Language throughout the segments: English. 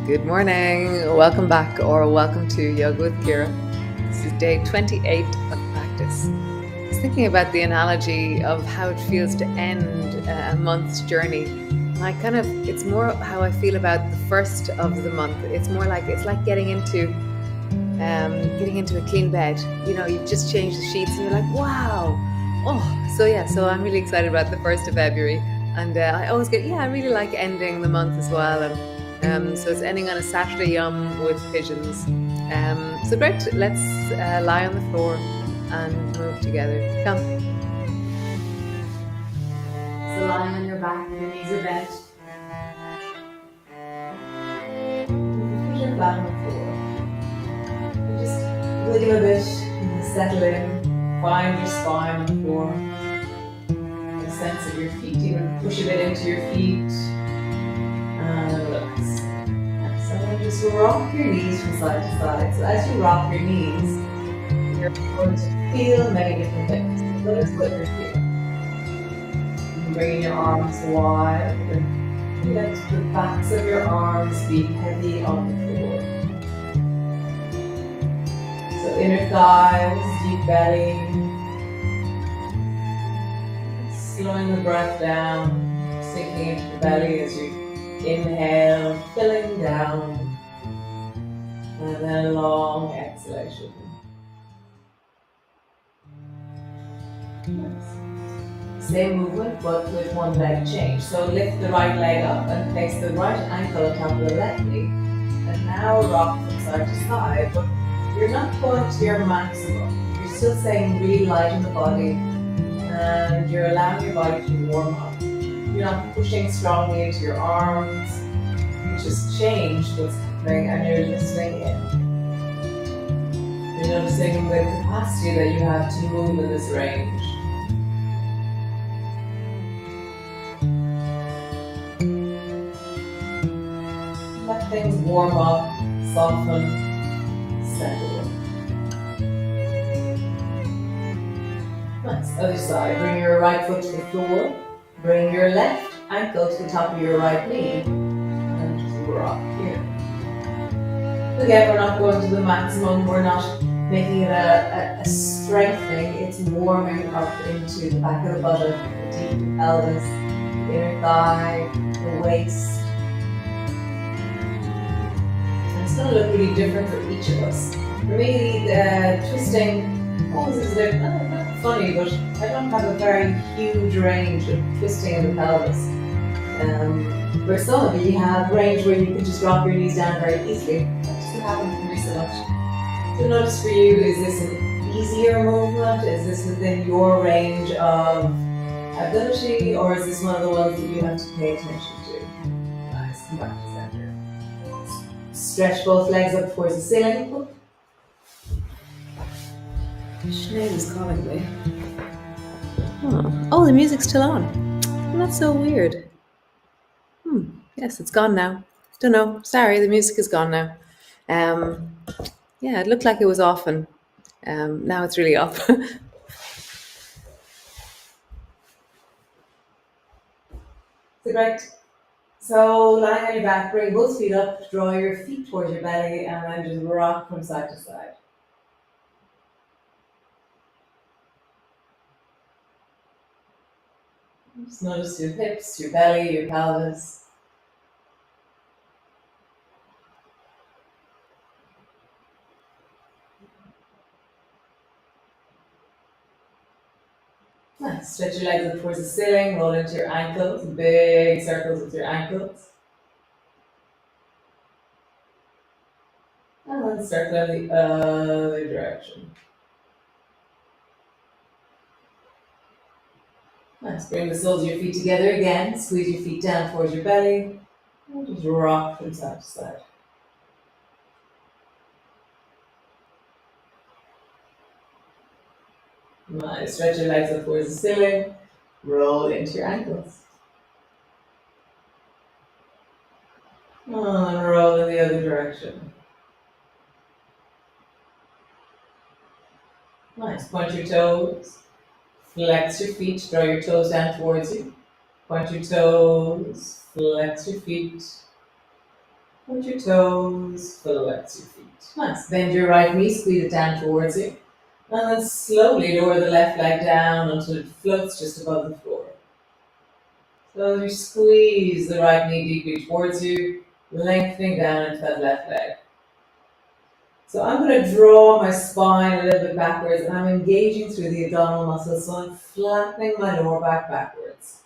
Good morning. Welcome back or welcome to Yoga with Ciara. This is day 28 of practice. I was thinking about the analogy of how it feels to end a month's journey. It's more how I feel about the first of the month. It's like getting into a clean bed. You've just changed the sheets and you're like, wow. So I'm really excited about the 1st of February. And I really like ending the month as well. And so it's ending on a Saturday yum with pigeons. So great, let's lie on the floor and move together. Come. So lying on your back, your knees are bent. Your feet are flat on the floor. You just wiggle a bit, settle in, find your spine on the floor. The sense of your feet, even push a bit into your feet and relax. So just rock your knees from side to side. So as you rock your knees, you're going to feel many different things. Notice what you're feeling. You can bring your arms wide and let the backs of your arms be heavy on the floor. So inner thighs, deep belly. Slowing the breath down, sinking into the belly as you inhale, filling down, and then a long exhalation. Nice. Same movement, but with one leg change. So lift the right leg up and place the right ankle on top of the left knee. And now rock from side to side, but you're not going to your maximum. You're still staying really light in the body, and you're allowing your body to warm up. You're not pushing strongly into your arms. You just change what's happening and you're listening in. You're noticing the capacity that you have to move in this range. Let things warm up, soften, settle. Nice. Other side. Bring your right foot to the floor. Bring your left ankle to the top of your right knee. And just rock here. Again, we're not going to the maximum. We're not making it a strength thing. It's warming up into the back of the buttock, the deep pelvis, the inner thigh, the waist. And it's going to look really different for each of us. For me, the twisting poses are not funny, but I don't have a very huge range of twisting in the pelvis. Where some of you have range where you can just drop your knees down very easily. That doesn't happen for me so much. So notice for you, is this an easier movement? Is this within your range of ability, or is this one of the ones that you have to pay attention to? Nice, come back to center. Stretch both legs up towards the ceiling. Sinead is calling me. Oh, the music's still on. Well, that's so weird. Yes, it's gone now. Don't know. Sorry, the music is gone now. Yeah, it looked like it was off, and now it's really off. So great. So lying on your back, bring both feet up, draw your feet towards your belly, and then just rock from side to side. Just notice your hips, your belly, your pelvis. Nice. Stretch your legs up towards the ceiling, roll into your ankles, big circles with your ankles. And then circle in the other direction. Nice. Bring the soles of your feet together again. Squeeze your feet down towards your belly. And just rock from side to side. Nice. Stretch your legs up towards the ceiling. Roll into your ankles. And roll in the other direction. Nice. Point your toes. Flex your feet. Draw your toes down towards you. Point your toes. Flex your feet. Point your toes, flex your feet. Nice. Bend your right knee, squeeze it down towards you. And then slowly lower the left leg down until it floats just above the floor. So you squeeze the right knee deeply towards you, lengthening down into that left leg. So I'm going to draw my spine a little bit backwards and I'm engaging through the abdominal muscles. So I'm flattening my lower back backwards.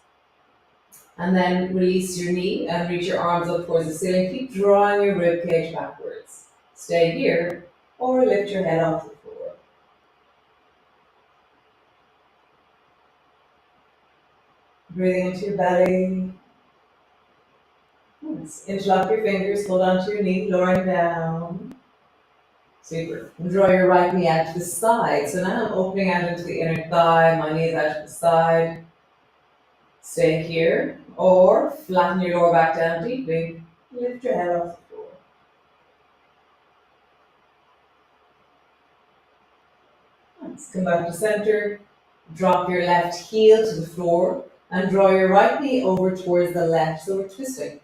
And then release your knee and reach your arms up towards the ceiling. Keep drawing your rib cage backwards. Stay here or lift your head off the floor. Breathing into your belly. Nice. Interlock your fingers, hold onto your knee, lowering down. Super. And draw your right knee out to the side. So now I'm opening out into the inner thigh. My knee is out to the side. Stay here or flatten your lower back down deeply. Lift your head off the floor. Nice. Come back to center. Drop your left heel to the floor and draw your right knee over towards the left. So we're twisting.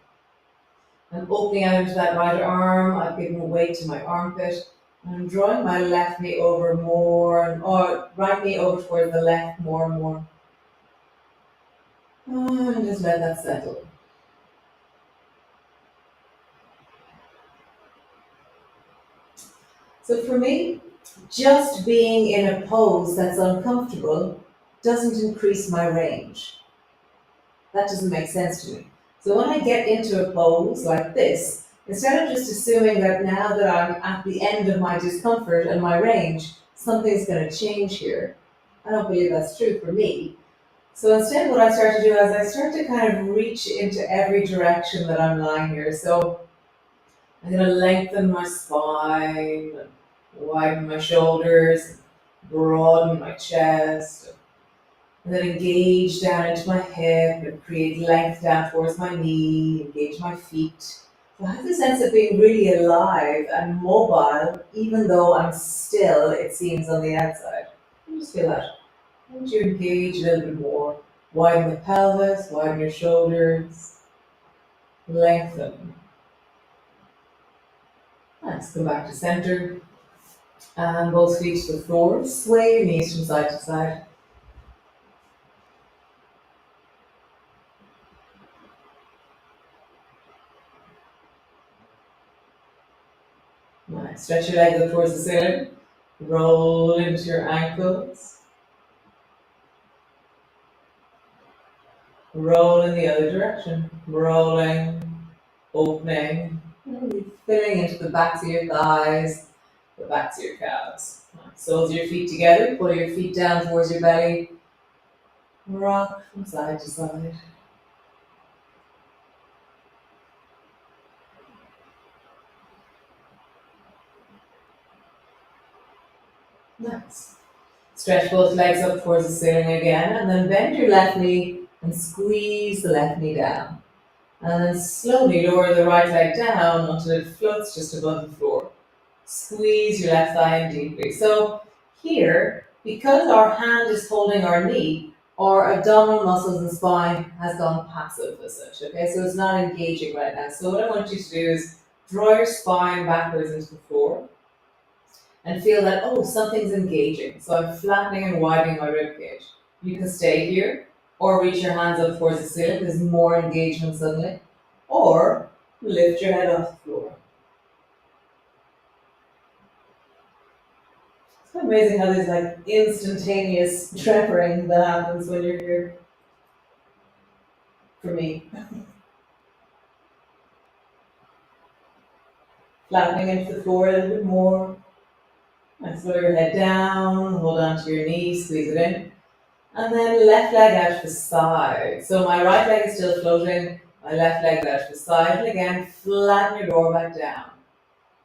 I'm opening out into that right arm. I've given weight to my armpit. I'm drawing my left knee over more, or right knee over towards the left more and more. And just let that settle. So for me, just being in a pose that's uncomfortable doesn't increase my range. That doesn't make sense to me. So when I get into a pose like this, instead of just assuming that now that I'm at the end of my discomfort and my range, something's going to change here. I don't believe that's true for me. So instead, what I start to do is I start to kind of reach into every direction that I'm lying here. So I'm going to lengthen my spine, widen my shoulders, broaden my chest, and then engage down into my hip and create length down towards my knee, engage my feet. So I have the sense of being really alive and mobile, even though I'm still, it seems, on the outside. You just feel that. Why don't you engage a little bit more? Widen the pelvis, widen your shoulders, lengthen. Nice. Come back to center. And both feet to the floor. Sway your knees from side to side. Nice. Stretch your legs up towards the ceiling. Roll into your ankles. Roll in the other direction. Rolling, opening, filling into the backs of your thighs, the backs of your calves. Nice. Soles of your feet together. Pull your feet down towards your belly. Rock from side to side. Nice. Stretch both legs up towards the ceiling again, and then bend your left knee and squeeze the left knee down. And then slowly lower the right leg down until it floats just above the floor. Squeeze your left thigh in deeply. So here, because our hand is holding our knee, our abdominal muscles and spine has gone passive as such, okay? So it's not engaging right now. So what I want you to do is draw your spine backwards into the floor and feel that, oh, something's engaging. So I'm flattening and widening my rib cage. You can stay here or reach your hands up towards the ceiling. There's more engagement suddenly. Or lift your head off the floor. It's amazing how there's like instantaneous tremoring that happens when you're here. For me. Flattening into the floor a little bit more. And slow your head down, hold on to your knee, squeeze it in. And then left leg out to the side. So my right leg is still floating, my left leg out to the side. And again, flatten your lower back down.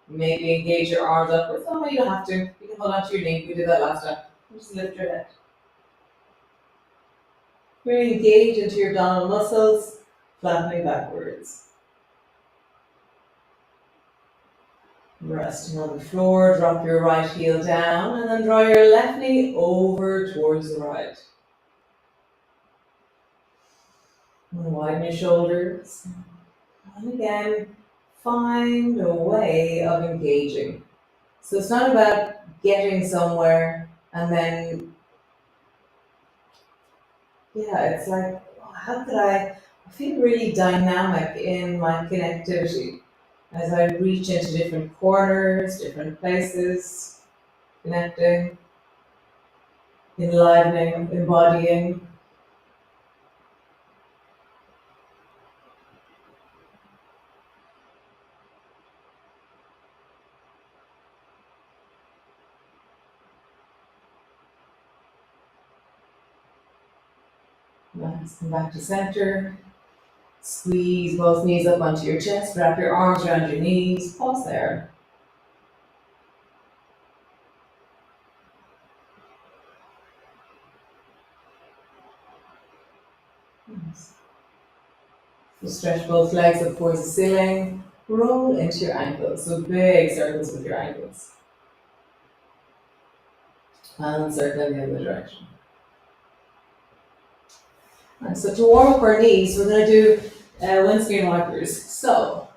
Maybe engage your arms upwards. Oh, no, you don't have to. You can hold on to your knee. We did that last time. Just lift your head. Really engage into your abdominal muscles, flattening backwards. Resting on the floor, drop your right heel down, and then draw your left knee over towards the right. And widen your shoulders. And again, find a way of engaging. So it's not about getting somewhere and then, yeah, it's like, how could I feel really dynamic in my connectivity as I reach into different corners, different places, connecting, enlivening, embodying. Nice. Come back to center. Squeeze both knees up onto your chest. Wrap your arms around your knees. Pause there. Nice. You stretch both legs up towards the ceiling. Roll into your ankles. So big circles with your ankles. And circle in the other direction. And so to warm up our knees, we're going to do windscreen wipers. So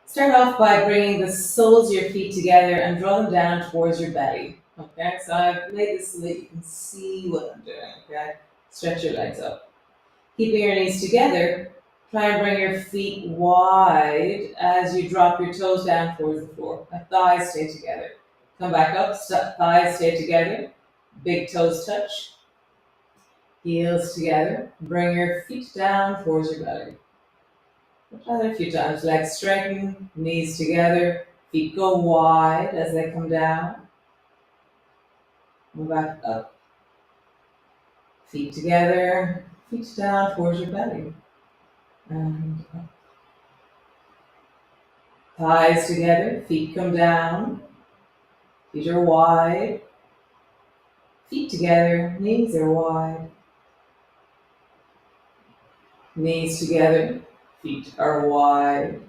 start off by bringing the soles of your feet together and draw them down towards your belly. Okay, so I've made this so that you can see what I'm doing. Okay, stretch your legs up. Keeping your knees together, try and bring your feet wide as you drop your toes down towards the floor. My thighs stay together. Come back up, thighs stay together. Big toes touch. Heels together. Bring your feet down towards your belly. Try that a few times. Legs straighten, knees together. Feet go wide as they come down. Move back up. Feet together. Feet down towards your belly. And up. Thighs together. Feet come down. Feet are wide. Feet together. Knees are wide. Knees together. Feet are wide.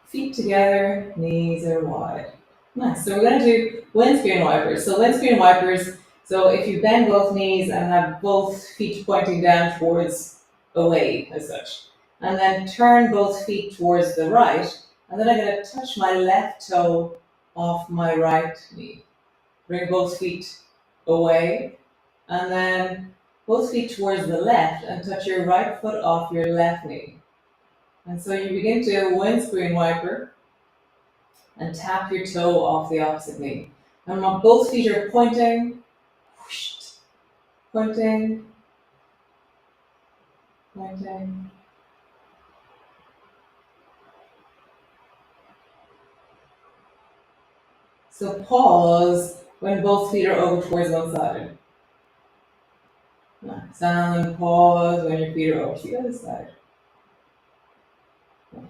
Feet together, knees are wide. Nice. So we're going to do windscreen wipers. So windscreen wipers. So if you bend both knees and have both feet pointing down towards away as such, and then turn both feet towards the right, and then I'm going to touch my left toe off my right knee. Bring both feet away, and then both feet towards the left, and touch your right foot off your left knee. And so you begin to windscreen wiper and tap your toe off the opposite knee. And both feet are pointing, whoosh, pointing, pointing. So pause when both feet are over towards one side. Nice. And pause when your feet are over to the other side.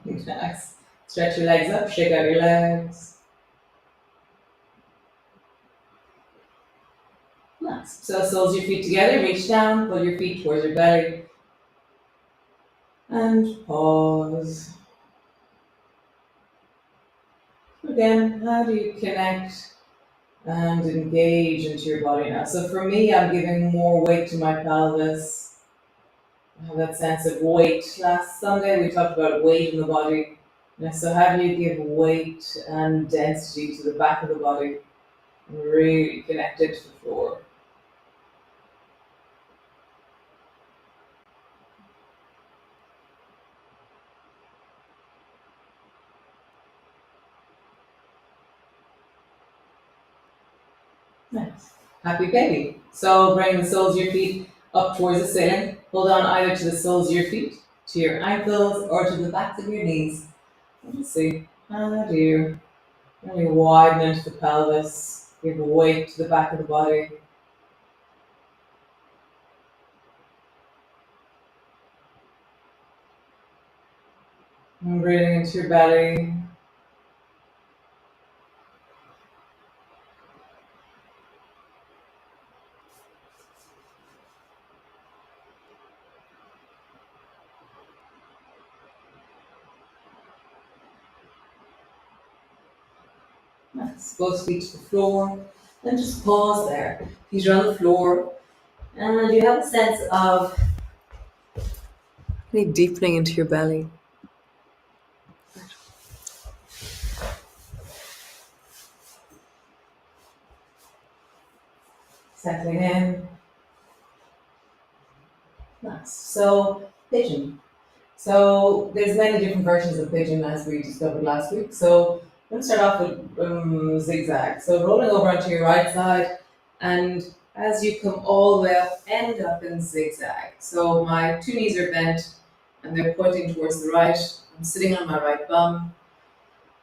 Nice. Stretch your legs up, shake out your legs. Nice. So soles your feet together, reach down, pull your feet towards your belly. And pause. Again, how do you connect and engage into your body now? So for me, I'm giving more weight to my pelvis. I have that sense of weight. Last Sunday, we talked about weight in the body. So how do you give weight and density to the back of the body and really connect it to the floor? Nice. Happy baby. So bring the soles of your feet up towards the ceiling. Hold on either to the soles of your feet, to your ankles, or to the backs of your knees. Let's see. How do you really widen into the pelvis? Give weight to the back of the body. And breathing into your belly. Nice. Both feet to the floor. And just pause there. Feet are on the floor. And you have a sense of Really deepening into your belly. Settling in. Nice. So, pigeon. So there's many different versions of pigeon as we discovered last week. So I'm going to start off with zigzag. So rolling over onto your right side, and as you come all the way up, end up in zigzag. So my two knees are bent and they're pointing towards the right. I'm sitting on my right bum.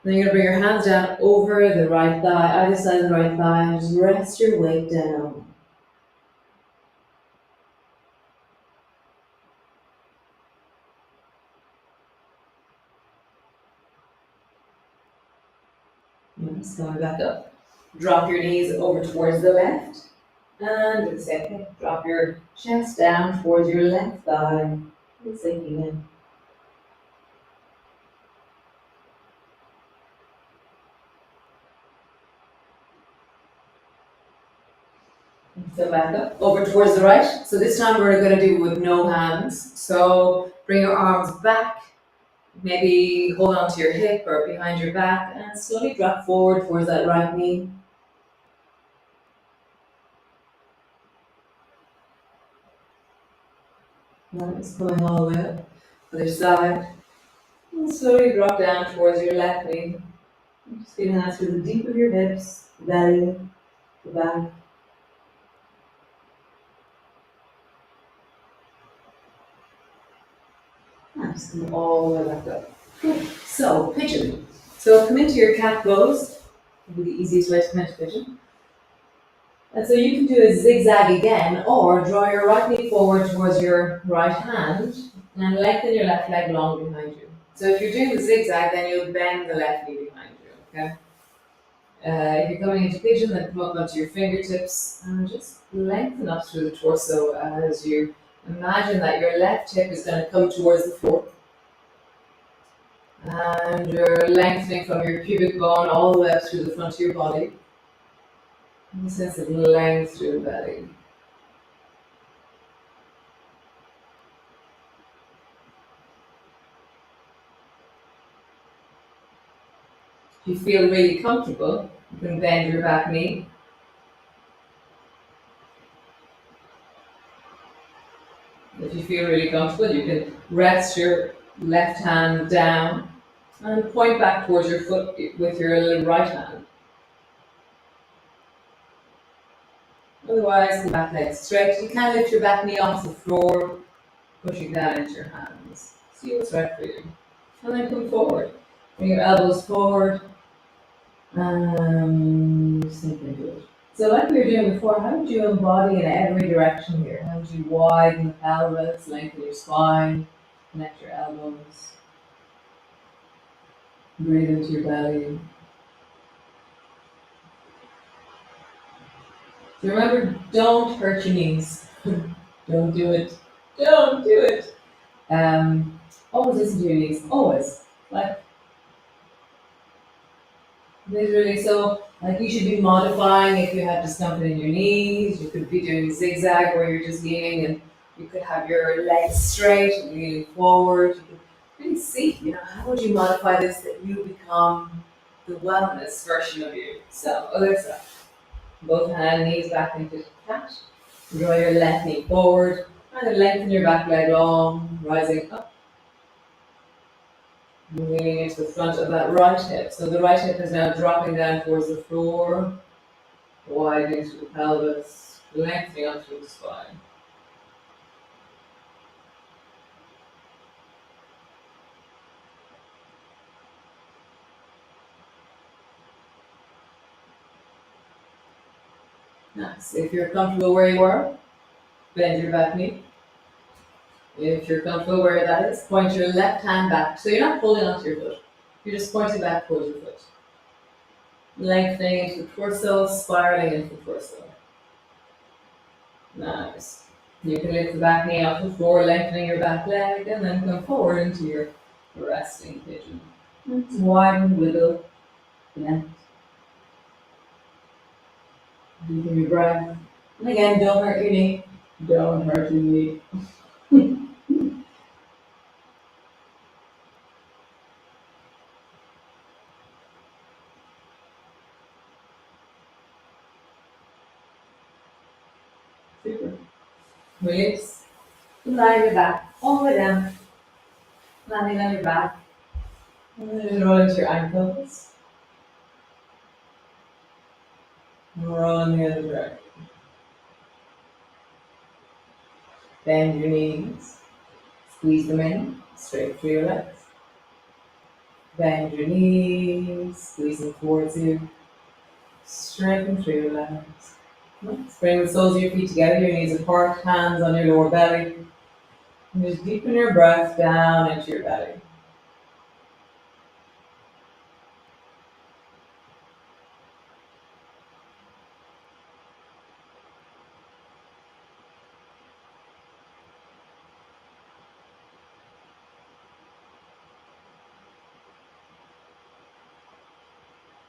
Then you're going to bring your hands down over the right thigh, either side of the right thigh, and just rest your weight down. Yes, coming back up. Drop your knees over towards the left. And do the same thing. Drop your chest down towards your left thigh. And sinking in. So back up, over towards the right. So this time we're going to do it with no hands. So bring your arms back. Maybe hold on to your hip or behind your back and slowly drop forward towards that right knee. Nice, coming all the way up. Other side. And slowly drop down towards your left knee. Just feeling that through the deep of your hips, the belly, the back. Nice, come all the way back up. Good. So, pigeon. So come into your cat pose. Would be the easiest way to come into pigeon. And so you can do a zigzag again, or draw your right knee forward towards your right hand and lengthen your left leg long behind you. So if you're doing the zigzag, then you'll bend the left knee behind you. Okay. If you're coming into pigeon, then come up onto your fingertips and just lengthen up through the torso as you imagine that your left hip is going to come towards the floor. And you're lengthening from your pubic bone all the way up through the front of your body. And a sense of length through the belly. If you feel really comfortable, you can bend your back knee. If you feel really comfortable, you can rest your left hand down and point back towards your foot with your right hand. Otherwise, the back leg straight. You can lift your back knee off the floor, pushing down into your hands. See what's right for you. And then come forward. Bring your elbows forward. Simply do it. So like we were doing before, how would you embody in every direction here? How would you widen the pelvis, lengthen your spine, connect your elbows, breathe into your belly. So remember, don't hurt your knees. Don't do it. Don't do it. Always listen to your knees. Always. Like literally, so like you should be modifying if you have discomfort in your knees. You could be doing zigzag where you're just leaning, and you could have your legs straight and leaning forward. You could really see, how would you modify this that you become the wellness version of you. So other side, both hand knees back into cat. Draw your left knee forward and then lengthen your back leg long, rising up. Leaning into the front of that right hip. So the right hip is now dropping down towards the floor, widening through the pelvis, lengthening up through the spine. Nice. If you're comfortable where you are, bend your back knee. If you're comfortable where that is, point your left hand back. So you're not holding onto your foot. You're just pointing back towards your foot. Lengthening into the torso, spiraling into the torso. Nice. You can lift the back knee off the floor, lengthening your back leg, and then come forward into your resting pigeon. Just widen, wiggle, length. Using your breath. And again, don't hurt your knee. Don't hurt your knee. Release. Lie on your back. All the way down. Landing on your back. And then just roll into your ankles. And roll in the other direction. Bend your knees. Squeeze them in. Straight through your legs. Bend your knees. Squeeze them towards you. Straighten through your legs. Bring the soles of your feet together. Your knees apart. Hands on your lower belly. And just deepen your breath down into your belly.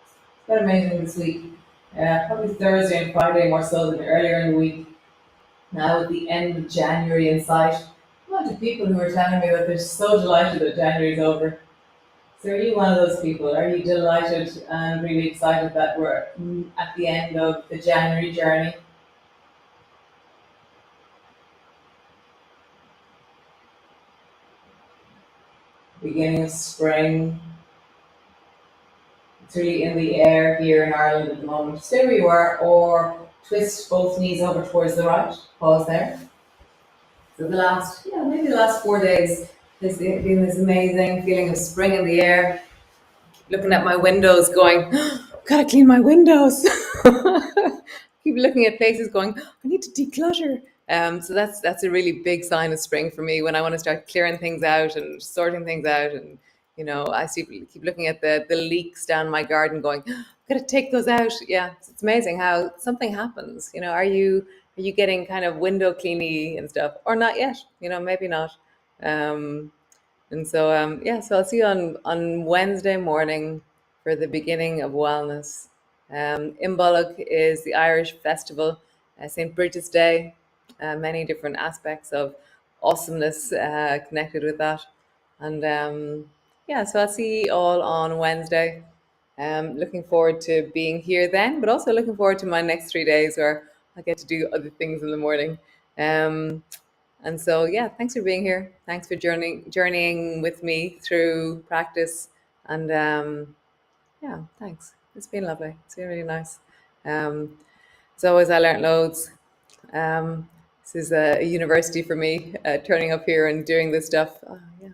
It's been amazing this week. Probably Thursday and Friday more so than earlier in the week. Now at the end of January in sight, a lot of people who are telling me that they're so delighted that January is over. So are you one of those people? Are you delighted and really excited that we're at the end of the January journey? Beginning of spring. It's really in the air here in Ireland at the moment. Stay where you are or twist both knees over towards the right. Pause there. So the last, maybe the last 4 days, there's been this amazing feeling of spring in the air. Looking at my windows, going, gotta clean my windows. Keep looking at places, going, I need to declutter. So that's a really big sign of spring for me when I want to start clearing things out and sorting things out. And I keep looking at the leaks down my garden, going, gotta take those out. Yeah, it's amazing how something happens. Are you getting kind of window cleany and stuff, or not yet? Maybe not. Um, so I'll see you on Wednesday morning for the beginning of wellness. Imbolc is the Irish festival, St. Bridget's Day, many different aspects of awesomeness connected with that. And so I'll see you all on Wednesday. Looking forward to being here then, but also looking forward to my next 3 days where I get to do other things in the morning. Um, and so, thanks for being here. Thanks for journeying with me through practice. And thanks. It's been lovely. It's been really nice. Um, as always, I learnt loads. This is a university for me, turning up here and doing this stuff.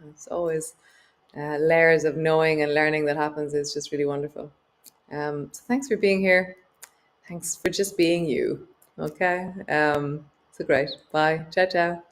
It's always layers of knowing and learning that happens. Is just really wonderful. So thanks for being here. Thanks for just being you. Okay. So great. Bye. Ciao, ciao.